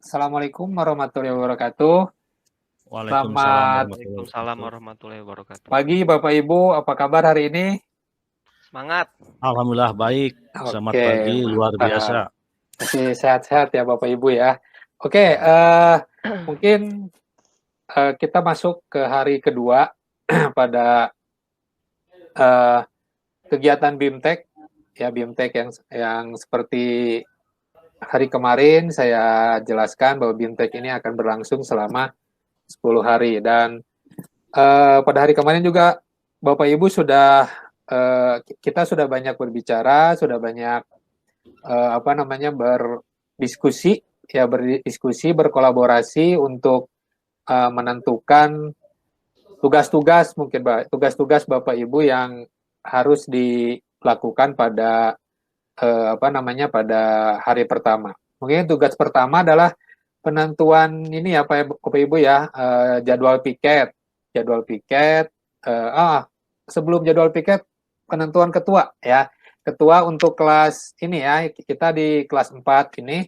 Assalamualaikum warahmatullahi wabarakatuh. Waalaikumsalam Selamat warahmatullahi Waalaikumsalam wabarakatuh. warahmatullahi wabarakatuh. pagi Bapak Ibu, apa kabar hari ini? Semangat. Alhamdulillah baik. Selamat Oke, pagi, luar biasa. mantap. Masih sehat-sehat ya Bapak Ibu ya. Oke, mungkin kita masuk ke hari kedua pada kegiatan BIMTEK ya, BIMTEK yang seperti hari kemarin saya jelaskan bahwa BIMTEK ini akan berlangsung selama 10 hari dan pada hari kemarin juga Bapak Ibu sudah kita sudah banyak berbicara, sudah banyak berdiskusi, berkolaborasi untuk menentukan tugas-tugas tugas-tugas Bapak Ibu yang harus dilakukan pada pada hari pertama. Mungkin tugas pertama adalah penentuan ini ya Bapak Ibu ya, jadwal piket. Sebelum jadwal piket penentuan ketua ya. Ketua untuk kelas ini ya, kita di kelas 4 ini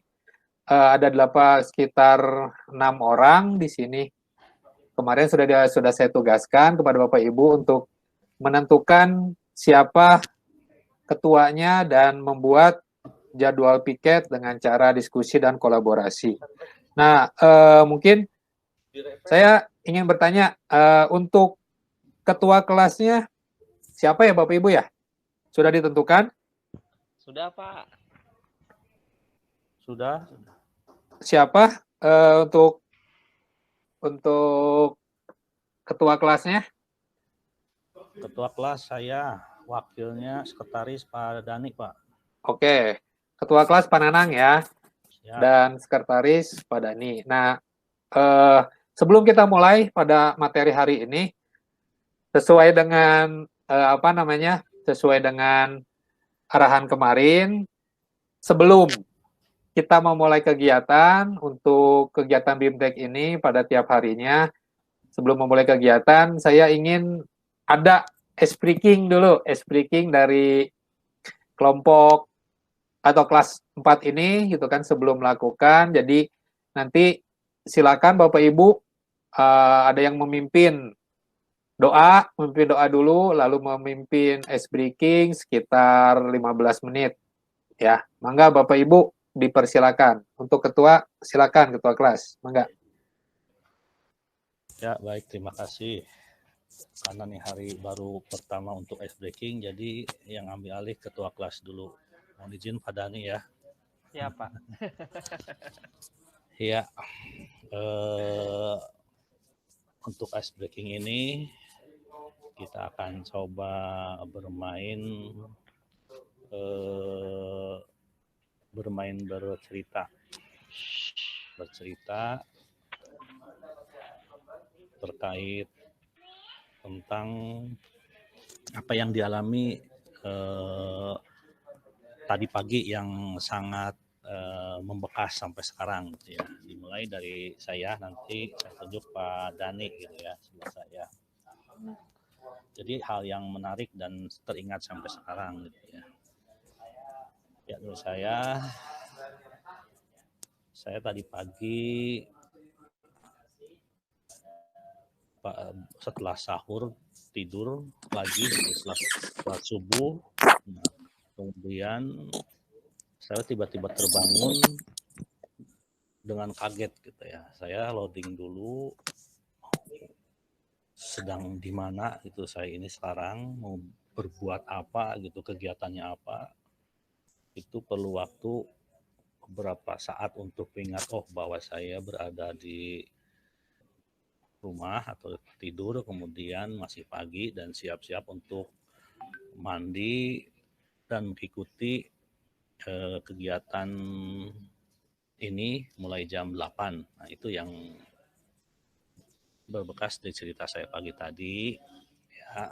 ada sekitar 6 orang di sini. Kemarin sudah saya tugaskan kepada Bapak Ibu untuk menentukan siapa ketuanya dan membuat jadwal piket dengan cara diskusi dan kolaborasi. Nah, mungkin saya ingin bertanya, untuk ketua kelasnya siapa ya Bapak Ibu ya? Sudah ditentukan? Sudah, Pak. Sudah. Siapa untuk ketua kelasnya? Ketua kelas saya, wakilnya sekretaris Pak Dani, Pak. Oke, ketua kelas Pak Nanang ya, Ya. dan sekretaris Pak Dani. Nah, sebelum kita mulai pada materi hari ini, sesuai dengan sesuai dengan arahan kemarin, sebelum kita memulai kegiatan untuk kegiatan BIMTEK ini pada tiap harinya, sebelum memulai kegiatan, saya ingin ada ice breaking dulu, ice breaking dari kelompok atau kelas 4 ini gitu kan sebelum melakukan. Jadi nanti silakan Bapak Ibu ada yang memimpin doa dulu, lalu memimpin ice breaking sekitar 15 menit. Ya, mangga Bapak Ibu dipersilakan. Untuk ketua, silakan ketua kelas, mangga. Ya, baik, terima kasih. Karena nih hari baru pertama untuk ice breaking, jadi yang ambil alih ketua kelas dulu. Mohon izin Pak Dani ya. Ya, Pak. Ya, untuk ice breaking ini kita akan coba bercerita terkait tentang apa yang dialami tadi pagi yang sangat membekas sampai sekarang gitu ya. Dimulai dari saya, nanti saya tunjuk Pak Dani gitu ya, sebelah saya. Jadi hal yang menarik dan teringat sampai sekarang gitu ya. Ya, menurut saya tadi pagi setelah sahur tidur lagi setelah subuh, kemudian saya tiba-tiba terbangun dengan kaget gitu ya. Saya loading dulu, sedang di mana gitu saya ini sekarang, mau berbuat apa gitu, kegiatannya apa. Itu perlu waktu beberapa saat untuk ingat bahwa saya berada di rumah atau tidur, kemudian masih pagi dan siap-siap untuk mandi dan mengikuti kegiatan ini mulai jam 8. Nah, itu yang berbekas dari cerita saya pagi tadi ya.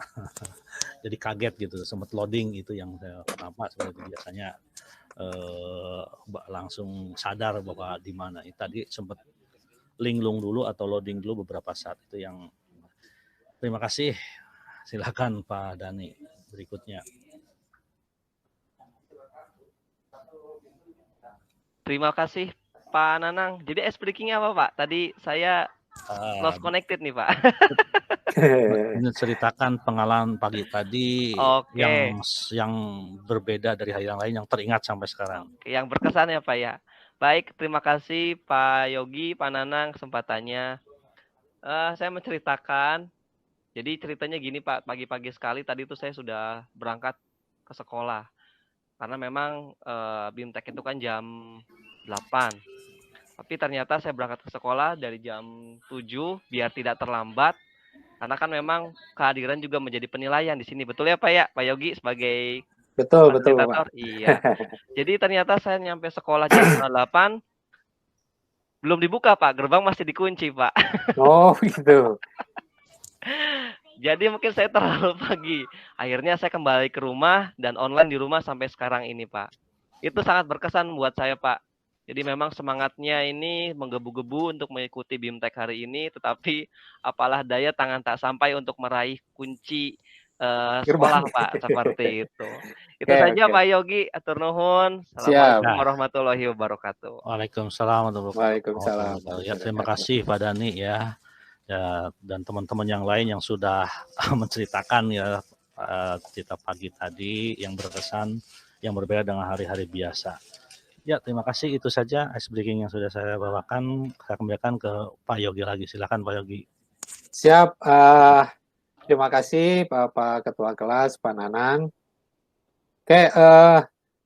Jadi kaget gitu, sempat loading, itu yang saya kenapa sebenarnya biasanya langsung sadar bahwa di mana. Tadi sempat linglung dulu atau loading dulu beberapa saat, itu yang. Terima kasih. Silakan Pak Dani berikutnya. Terima kasih Pak Nanang. Jadi ice breaking-nya apa, Pak? Tadi saya lost connected nih, Pak. Menceritakan pengalaman pagi tadi Oke. yang berbeda dari hari yang lain yang teringat sampai sekarang. Oke, yang berkesan ya, Pak ya. Baik, terima kasih Pak Yogi, Pak Nanang kesempatannya. Saya menceritakan. Jadi ceritanya gini, Pak. Pagi-pagi sekali tadi itu saya sudah berangkat ke sekolah. Karena memang BIMTEK itu kan jam 8. Tapi ternyata saya berangkat ke sekolah dari jam 7 biar tidak terlambat. Karena kan memang kehadiran juga menjadi penilaian di sini. Betul ya Pak ya? Pak Yogi sebagai Betul, Pak. fasilitator? Iya. Jadi ternyata saya nyampe sekolah jam 8 belum dibuka Pak. Gerbang masih dikunci Pak. Oh, gitu. Jadi mungkin saya terlalu pagi. Akhirnya saya kembali ke rumah dan online di rumah sampai sekarang ini Pak. Itu sangat berkesan buat saya Pak. Jadi memang semangatnya ini menggebu-gebu untuk mengikuti BIMTEK hari ini, tetapi apalah daya tangan tak sampai untuk meraih kunci sekolah Pak, seperti itu. Itu saja Pak Yogi, atur nuhun. Assalamualaikum warahmatullahi wabarakatuh. Waalaikumsalam Waalaikumsalam. Ya, terima kasih Pak Dani ya dan teman-teman yang lain yang sudah menceritakan ya cerita pagi tadi yang berkesan, yang berbeda dengan hari-hari biasa. Ya, terima kasih. Itu saja ice breaking yang sudah saya bawakan. Saya kembalikan ke Pak Yogi lagi. Silakan Pak Yogi. Siap. Terima kasih Pak Ketua Kelas, Pak Nanang. Oke,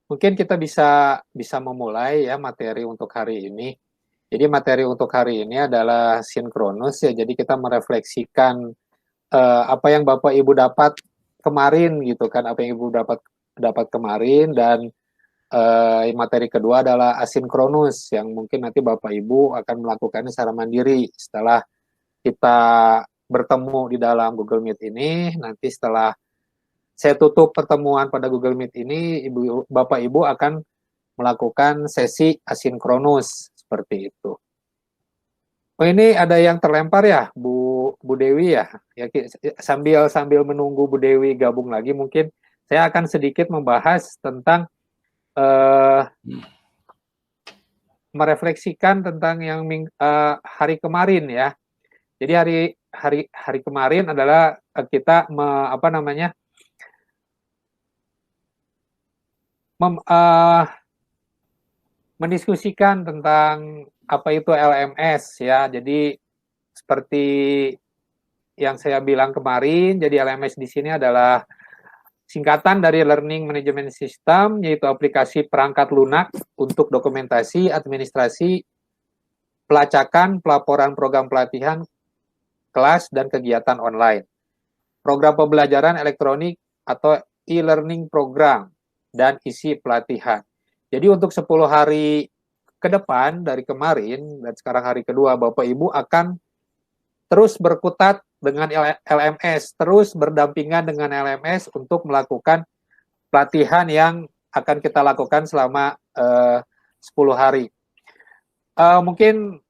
mungkin kita bisa memulai ya materi untuk hari ini. Jadi materi untuk hari ini adalah sinkronus ya. Jadi kita merefleksikan apa yang Bapak Ibu dapat kemarin gitu kan, apa yang Ibu dapat kemarin, dan materi kedua adalah asinkronus yang mungkin nanti Bapak Ibu akan melakukannya secara mandiri setelah kita bertemu di dalam Google Meet ini. Nanti setelah saya tutup pertemuan pada Google Meet ini, Bapak Ibu akan melakukan sesi asinkronus seperti itu. Oh, ini ada yang terlempar ya, Bu Dewi ya. Ya, sambil menunggu Bu Dewi gabung lagi, mungkin saya akan sedikit membahas tentang merefleksikan tentang yang hari kemarin ya. Jadi hari kemarin adalah kita mendiskusikan tentang apa itu LMS ya. Jadi seperti yang saya bilang kemarin, jadi LMS di sini adalah singkatan dari Learning Management System, yaitu aplikasi perangkat lunak untuk dokumentasi, administrasi, pelacakan, pelaporan program pelatihan, kelas, dan kegiatan online. Program pembelajaran elektronik atau e-learning program, dan isi pelatihan. Jadi untuk 10 hari ke depan dari kemarin, dan sekarang hari kedua, Bapak Ibu akan terus berkutat dengan LMS, terus berdampingan dengan LMS untuk melakukan pelatihan yang akan kita lakukan selama 10 hari. Mungkin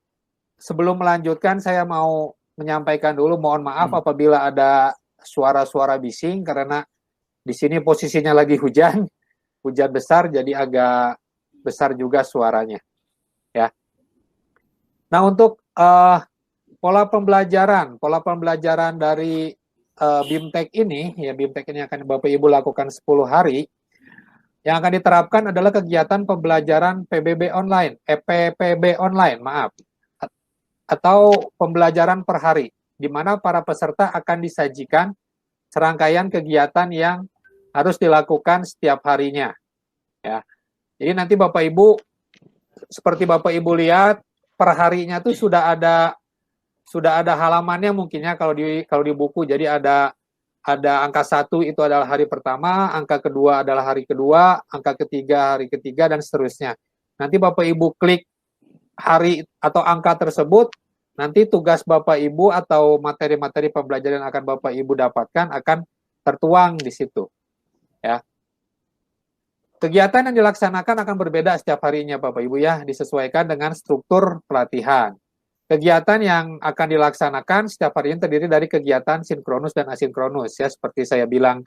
sebelum melanjutkan saya mau menyampaikan dulu, mohon maaf apabila ada suara-suara bising karena di sini posisinya lagi hujan besar, jadi agak besar juga suaranya. Ya. Nah, untuk pola pembelajaran dari BIMTEK ini, ya BIMTEK ini akan Bapak Ibu lakukan 10 hari. Yang akan diterapkan adalah kegiatan pembelajaran PPB online, maaf. Atau pembelajaran per hari, di mana para peserta akan disajikan serangkaian kegiatan yang harus dilakukan setiap harinya. Ya. Jadi nanti Bapak Ibu, seperti Bapak Ibu lihat, per harinya tuh sudah ada halamannya mungkinnya kalau di buku. Jadi ada angka 1 itu adalah hari pertama, angka kedua adalah hari kedua, angka ketiga hari ketiga, dan seterusnya. Nanti Bapak Ibu klik hari atau angka tersebut, nanti tugas Bapak Ibu atau materi-materi pembelajaran yang akan Bapak Ibu dapatkan akan tertuang di situ. Ya. Kegiatan yang dilaksanakan akan berbeda setiap harinya Bapak Ibu ya, disesuaikan dengan struktur pelatihan. Kegiatan yang akan dilaksanakan setiap hari ini terdiri dari kegiatan sinkronus dan asinkronus ya, seperti saya bilang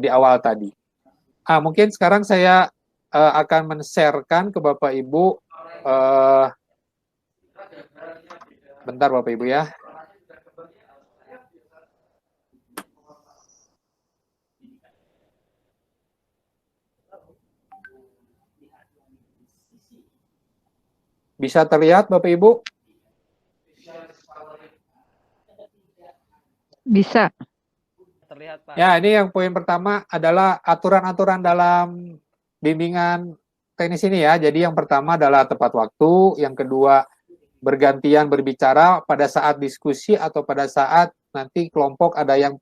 di awal tadi. Mungkin sekarang saya akan men-sharekan ke Bapak Ibu bentar Bapak Ibu ya. Bisa terlihat Bapak Ibu? Bisa. Terlihat, Pak. Ya, ini yang poin pertama adalah aturan-aturan dalam bimbingan teknis ini ya. Jadi yang pertama adalah tepat waktu, yang kedua bergantian berbicara pada saat diskusi atau pada saat nanti kelompok ada yang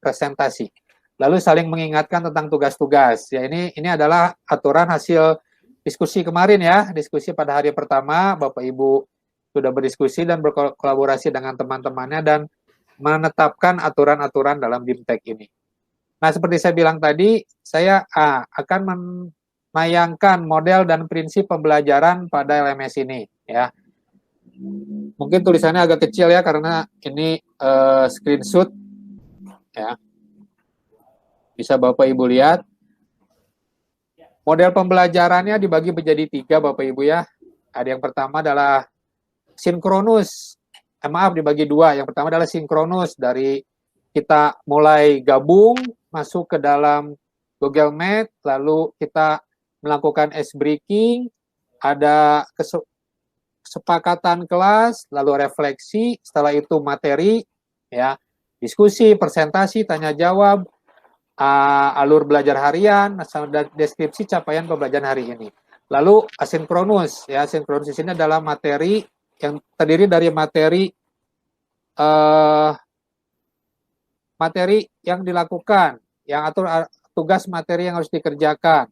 presentasi. Lalu saling mengingatkan tentang tugas-tugas. Ya, ini adalah aturan hasil diskusi kemarin ya, diskusi pada hari pertama, Bapak Ibu sudah berdiskusi dan berkolaborasi dengan teman-temannya dan menetapkan aturan-aturan dalam BIMTEK ini. Nah, seperti saya bilang tadi, saya akan menayangkan model dan prinsip pembelajaran pada LMS ini ya. Mungkin tulisannya agak kecil ya karena ini screenshot ya. Bisa Bapak Ibu lihat. Model pembelajarannya dibagi menjadi 3 Bapak Ibu ya. Ada yang pertama adalah sinkronus. Dibagi 2. Yang pertama adalah sinkronus, dari kita mulai gabung masuk ke dalam Google Meet, lalu kita melakukan ice breaking, ada kesepakatan kelas, lalu refleksi, setelah itu materi, ya, diskusi, presentasi, tanya jawab, alur belajar harian, dan deskripsi capaian pembelajaran hari ini. Lalu asinkronus, ya, asinkronus di sini adalah materi yang terdiri dari materi yang dilakukan, yang tugas materi yang harus dikerjakan,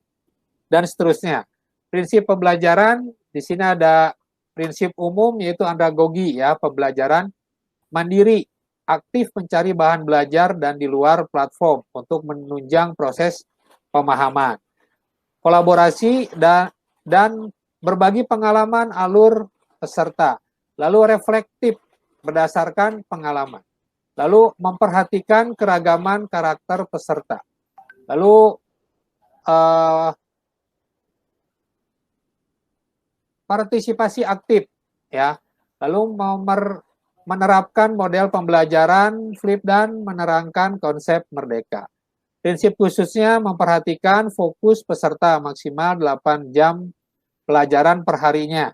dan seterusnya. Prinsip pembelajaran di sini ada prinsip umum yaitu andragogi ya, pembelajaran mandiri, aktif mencari bahan belajar dan di luar platform untuk menunjang proses pemahaman. Kolaborasi dan berbagi pengalaman alur peserta. Lalu reflektif berdasarkan pengalaman. Lalu memperhatikan keragaman karakter peserta. Lalu partisipasi aktif ya. Lalu menerapkan model pembelajaran flip dan menerangkan konsep merdeka. Prinsip khususnya memperhatikan fokus peserta maksimal 8 jam pelajaran perharinya.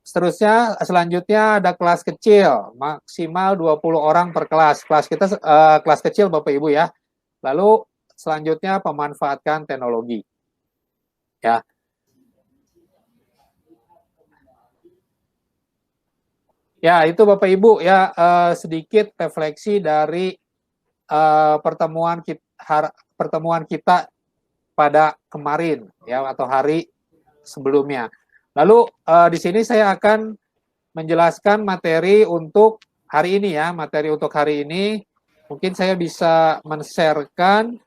Selanjutnya ada kelas kecil, maksimal 20 orang per kelas. Kelas kita kelas kecil Bapak Ibu ya. Lalu selanjutnya pemanfaatkan teknologi. Ya. Ya, itu Bapak Ibu ya, sedikit refleksi dari pertemuan kita pada kemarin ya, atau hari sebelumnya. Lalu di sini saya akan menjelaskan materi untuk hari ini ya, materi untuk hari ini. Mungkin saya bisa men-share-kan.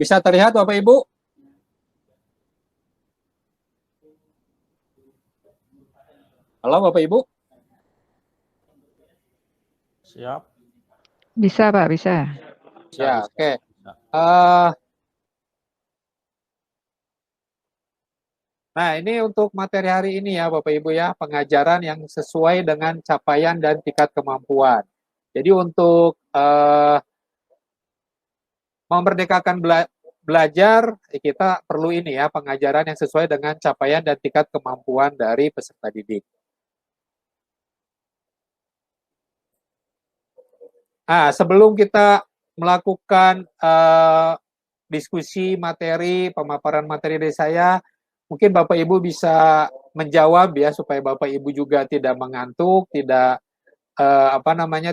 Bisa terlihat Bapak Ibu? Halo Bapak Ibu? Siap. Bisa Pak, bisa. Ya, oke. Nah, ini untuk materi hari ini ya Bapak Ibu ya, pengajaran yang sesuai dengan capaian dan tingkat kemampuan. Jadi untuk memerdekakan belajar, kita perlu ini ya, pengajaran yang sesuai dengan capaian dan tingkat kemampuan dari peserta didik. Nah, sebelum kita melakukan diskusi materi, pemaparan materi dari saya, mungkin Bapak Ibu bisa menjawab ya, supaya Bapak Ibu juga tidak mengantuk, tidak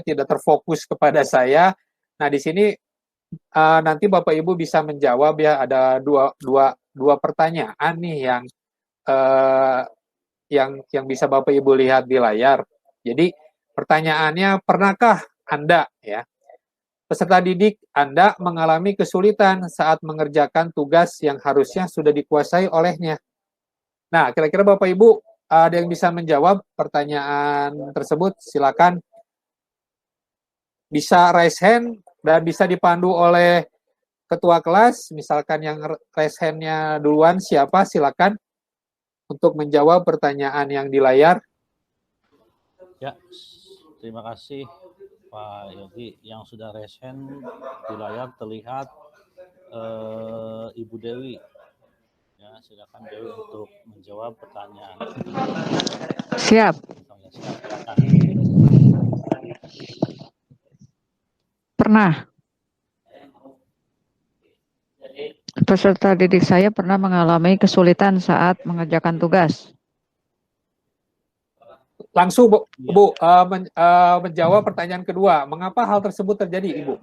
tidak terfokus kepada saya. Nah, di sini nanti Bapak Ibu bisa menjawab ya, ada dua pertanyaan nih yang yang bisa Bapak Ibu lihat di layar. Jadi pertanyaannya, pernahkah Anda peserta didik Anda mengalami kesulitan saat mengerjakan tugas yang harusnya sudah dikuasai olehnya? Nah, kira-kira Bapak Ibu ada yang bisa menjawab pertanyaan tersebut? Silakan. Bisa raise hand dan bisa dipandu oleh ketua kelas. Misalkan yang raise hand-nya duluan siapa? Silakan untuk menjawab pertanyaan yang di layar. Ya, terima kasih Pak Yogi. Yang sudah raise hand di layar terlihat Ibu Dewi. Ya, silakan Dewi untuk menjawab pertanyaan. Siap. Silakan. Pernah. Peserta didik saya pernah mengalami kesulitan saat mengerjakan tugas. Langsung Bu, menjawab pertanyaan kedua. Mengapa hal tersebut terjadi, Ibu?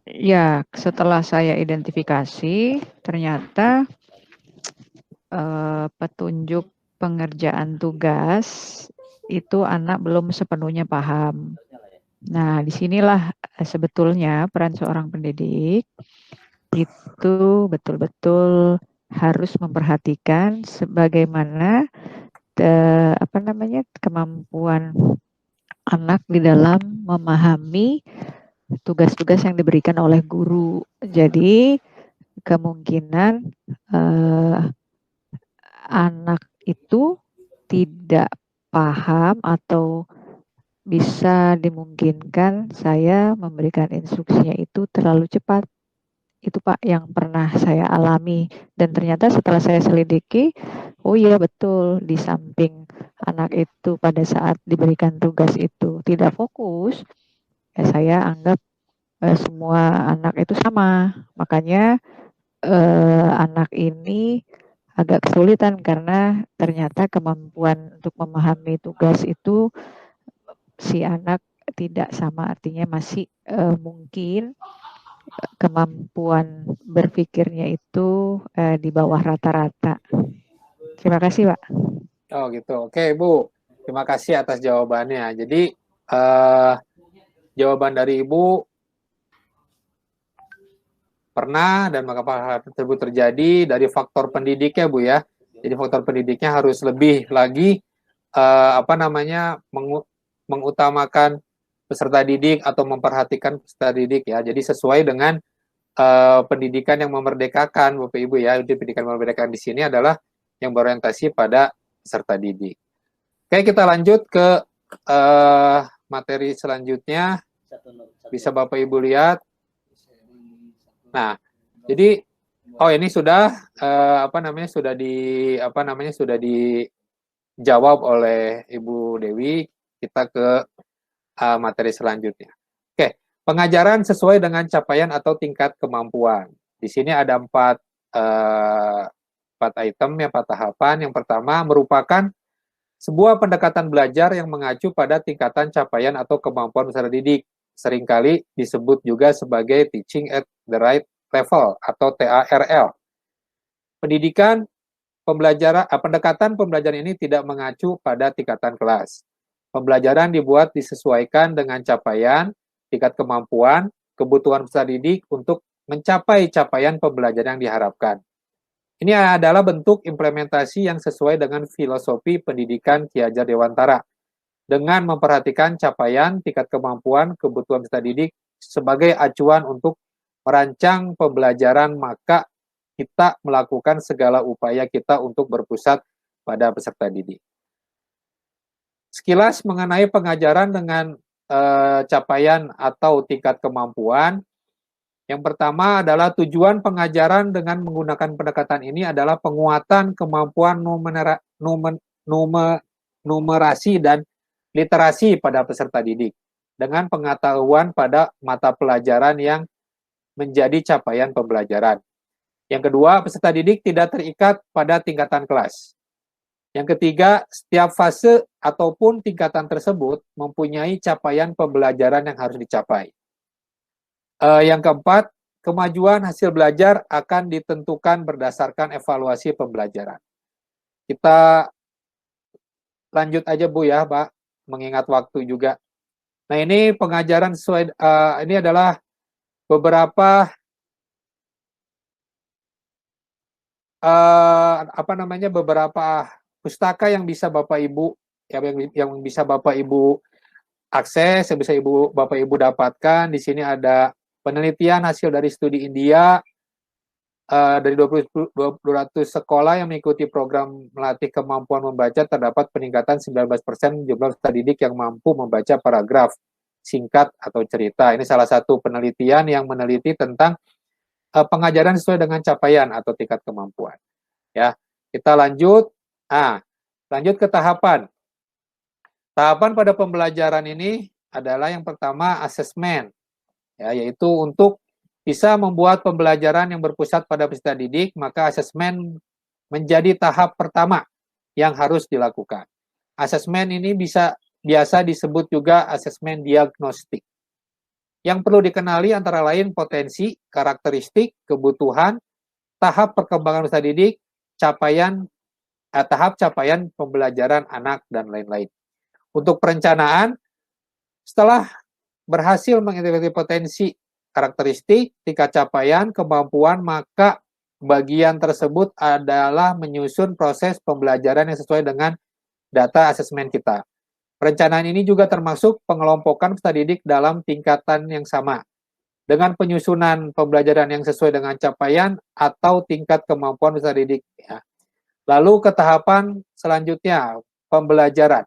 Ya, setelah saya identifikasi, ternyata petunjuk pengerjaan tugas itu anak belum sepenuhnya paham. Nah, disinilah sebetulnya peran seorang pendidik itu betul-betul harus memperhatikan sebagaimana kemampuan anak di dalam memahami tugas-tugas yang diberikan oleh guru. Jadi kemungkinan anak itu tidak paham atau bisa dimungkinkan saya memberikan instruksinya itu terlalu cepat. Itu Pak yang pernah saya alami, dan ternyata setelah saya selidiki, oh iya betul, di samping anak itu pada saat diberikan tugas itu tidak fokus, saya anggap semua anak itu sama. Makanya anak ini agak kesulitan karena ternyata kemampuan untuk memahami tugas itu si anak tidak sama, artinya masih mungkin kemampuan berpikirnya itu di bawah rata-rata. Terima kasih, Pak. Oh gitu. Oke, Bu. Terima kasih atas jawabannya. Jadi jawaban dari Ibu pernah dan mengapa hal tersebut terjadi dari faktor pendidiknya, Bu ya. Jadi faktor pendidiknya harus lebih lagi mengutamakan peserta didik atau memperhatikan peserta didik ya. Jadi sesuai dengan pendidikan yang memerdekakan, Bapak Ibu ya. Jadi pendidikan memerdekakan di sini adalah yang berorientasi pada peserta didik. Oke, kita lanjut ke materi selanjutnya. Bisa Bapak Ibu lihat. Nah, jadi ini sudah sudah dijawab oleh Ibu Dewi. Kita ke materi selanjutnya. Oke, pengajaran sesuai dengan capaian atau tingkat kemampuan. Di sini ada 4 item, 4 tahapan. Yang pertama merupakan sebuah pendekatan belajar yang mengacu pada tingkatan capaian atau kemampuan peserta didik. Seringkali disebut juga sebagai teaching at the right level atau TARL. Pendekatan pembelajaran ini tidak mengacu pada tingkatan kelas. Pembelajaran dibuat disesuaikan dengan capaian, tingkat kemampuan, kebutuhan peserta didik untuk mencapai capaian pembelajaran yang diharapkan. Ini adalah bentuk implementasi yang sesuai dengan filosofi pendidikan Ki Hajar Dewantara, dengan memperhatikan capaian, tingkat kemampuan, kebutuhan peserta didik sebagai acuan untuk merancang pembelajaran, maka kita melakukan segala upaya kita untuk berpusat pada peserta didik. Sekilas mengenai pengajaran dengan capaian atau tingkat kemampuan. Yang pertama adalah tujuan pengajaran dengan menggunakan pendekatan ini adalah penguatan kemampuan numerasi dan literasi pada peserta didik dengan pengetahuan pada mata pelajaran yang menjadi capaian pembelajaran. Yang kedua, peserta didik tidak terikat pada tingkatan kelas. Yang ketiga, setiap fase ataupun tingkatan tersebut mempunyai capaian pembelajaran yang harus dicapai. Yang keempat, kemajuan hasil belajar akan ditentukan berdasarkan evaluasi pembelajaran. kita lanjut aja Bu ya, Pak, mengingat waktu juga. Nah, ini pengajaran sesuai, ini adalah beberapa beberapa pustaka yang bisa Bapak Ibu yang bisa Bapak Ibu akses, yang bisa Bapak Ibu dapatkan. Di sini ada penelitian hasil dari studi India dari 200 sekolah yang mengikuti program melatih kemampuan membaca, terdapat peningkatan 19% jumlah peserta didik yang mampu membaca paragraf singkat atau cerita. Ini salah satu penelitian yang meneliti tentang pengajaran sesuai dengan capaian atau tingkat kemampuan. Ya, kita lanjut. Lanjut ke tahapan. Tahapan pada pembelajaran ini adalah yang pertama asesmen, ya, yaitu untuk bisa membuat pembelajaran yang berpusat pada peserta didik, maka asesmen menjadi tahap pertama yang harus dilakukan. Asesmen ini biasa disebut juga asesmen diagnostik. Yang perlu dikenali antara lain potensi, karakteristik, kebutuhan, tahap perkembangan peserta didik, tahap capaian pembelajaran anak, dan lain-lain. Untuk perencanaan, setelah berhasil mengidentifikasi potensi, karakteristik, tingkat capaian, kemampuan, maka bagian tersebut adalah menyusun proses pembelajaran yang sesuai dengan data asesmen kita. Perencanaan ini juga termasuk pengelompokan peserta didik dalam tingkatan yang sama, dengan penyusunan pembelajaran yang sesuai dengan capaian atau tingkat kemampuan peserta didik. Ya. Lalu ke tahapan selanjutnya, pembelajaran.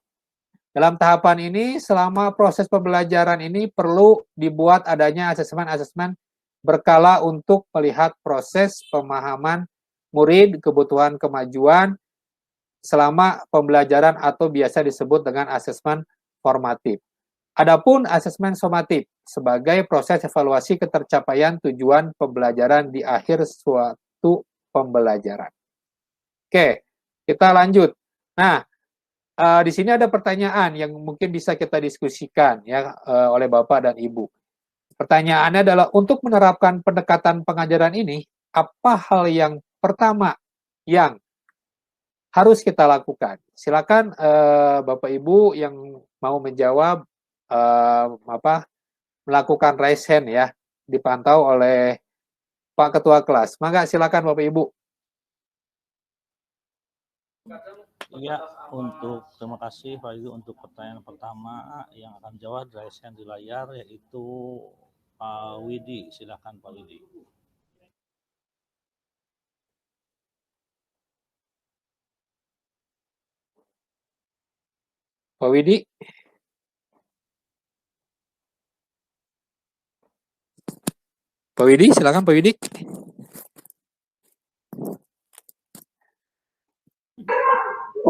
Dalam tahapan ini, selama proses pembelajaran ini perlu dibuat adanya asesmen-asesmen berkala untuk melihat proses pemahaman murid, kebutuhan kemajuan selama pembelajaran atau biasa disebut dengan asesmen formatif. Adapun asesmen somatif sebagai proses evaluasi ketercapaian tujuan pembelajaran di akhir suatu pembelajaran. Oke, kita lanjut. Nah, di sini ada pertanyaan yang mungkin bisa kita diskusikan ya oleh Bapak dan Ibu. Pertanyaannya adalah untuk menerapkan pendekatan pengajaran ini, apa hal yang pertama yang harus kita lakukan? Silakan Bapak Ibu yang mau menjawab melakukan raise hand ya, dipantau oleh Pak Ketua Kelas. Maka silakan Bapak Ibu. Ya, terima kasih Pak Yugi untuk pertanyaan pertama yang akan jawab raise hand di layar, yaitu Pak Widi. Silakan Pak Widi. Pak Widi. Pak Widi, silakan Pak Widi.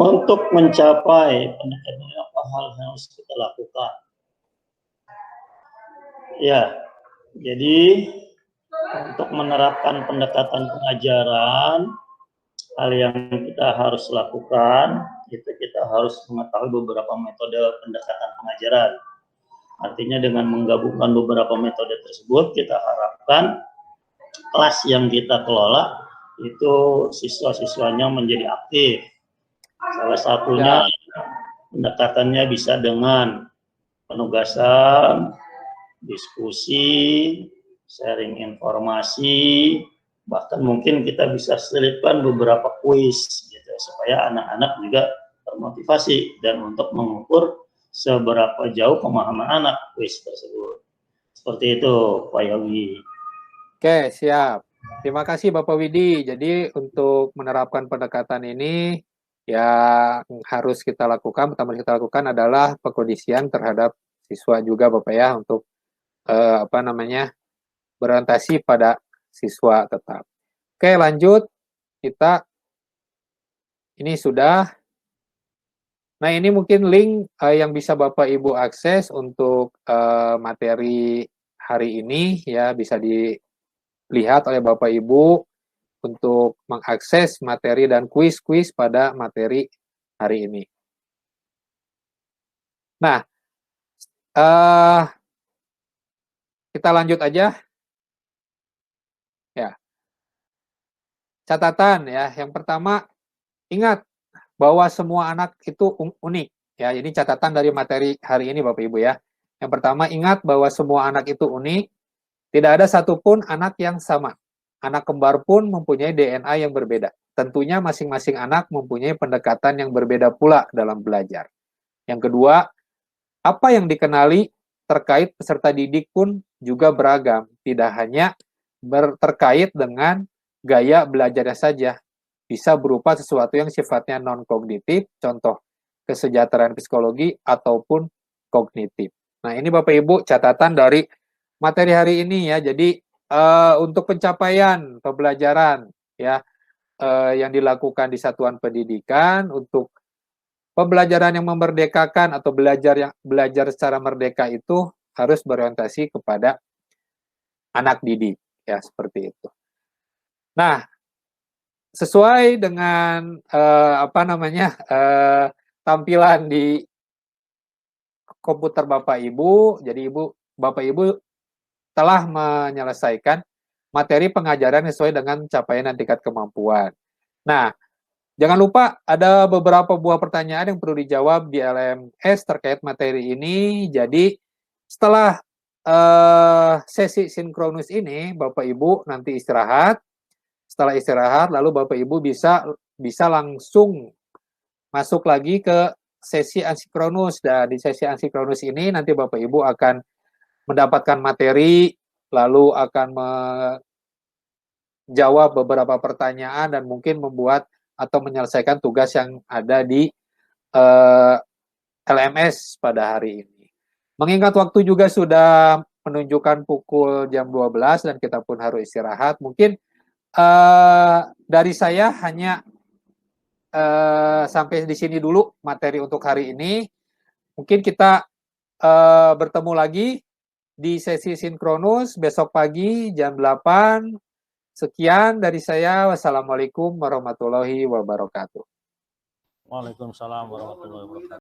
Untuk mencapai pendekatan apa hal yang harus kita lakukan? Ya, jadi untuk menerapkan pendekatan pengajaran, hal yang kita harus lakukan itu kita harus mengetahui beberapa metode pendekatan pengajaran. Artinya dengan menggabungkan beberapa metode tersebut, kita harapkan kelas yang kita kelola itu siswa-siswanya menjadi aktif. Salah satunya pendekatannya bisa dengan penugasan, diskusi, sharing informasi, bahkan mungkin kita bisa selipkan beberapa kuis gitu, supaya anak-anak juga termotivasi dan untuk mengukur seberapa jauh pemahaman anak kuis tersebut. Seperti itu, Pak Yogi. Oke, siap. Terima kasih Bapak Widi. Jadi untuk menerapkan pendekatan ini, yang harus kita lakukan, pertama kita lakukan adalah pengkondisian terhadap siswa juga Bapak ya, untuk berorientasi pada siswa tetap. Oke, lanjut. Ini sudah. Nah, ini mungkin link yang bisa Bapak Ibu akses untuk materi hari ini ya, bisa dilihat oleh Bapak Ibu untuk mengakses materi dan kuis-kuis pada materi hari ini. Nah, kita lanjut aja. Ya. Catatan ya, yang pertama, ingat bahwa semua anak itu unik. Ya, ini catatan dari materi hari ini Bapak Ibu ya. Yang pertama, ingat bahwa semua anak itu unik. Tidak ada satupun anak yang sama. Anak kembar pun mempunyai DNA yang berbeda. Tentunya masing-masing anak mempunyai pendekatan yang berbeda pula dalam belajar. Yang kedua, apa yang dikenali terkait peserta didik pun juga beragam. Tidak hanya terkait dengan gaya belajarnya saja. Bisa berupa sesuatu yang sifatnya non-kognitif, contoh kesejahteraan psikologi ataupun kognitif. Nah, ini Bapak Ibu catatan dari materi hari ini ya. Jadi untuk pencapaian pembelajaran ya yang dilakukan di satuan pendidikan untuk pembelajaran yang memerdekakan atau belajar secara merdeka itu harus berorientasi kepada anak didik ya, seperti itu. Nah, sesuai dengan tampilan di komputer Bapak Ibu, jadi Bapak Ibu telah menyelesaikan materi pengajaran sesuai dengan capaian dan tingkat kemampuan. Nah, jangan lupa ada beberapa buah pertanyaan yang perlu dijawab di LMS terkait materi ini. Jadi setelah sesi sinkronus ini, Bapak Ibu nanti istirahat. Setelah istirahat, lalu Bapak Ibu bisa langsung masuk lagi ke sesi asinkronus. Dan di sesi asinkronus ini nanti Bapak Ibu akan mendapatkan materi, lalu akan menjawab beberapa pertanyaan dan mungkin membuat atau menyelesaikan tugas yang ada di LMS pada hari ini. Mengingat waktu juga sudah menunjukkan pukul jam 12 dan kita pun harus istirahat, mungkin dari saya hanya sampai di sini dulu materi untuk hari ini. Mungkin kita bertemu lagi di sesi sinkronus besok pagi jam 8. Sekian dari saya. Wassalamualaikum warahmatullahi wabarakatuh. Waalaikumsalam warahmatullahi wabarakatuh.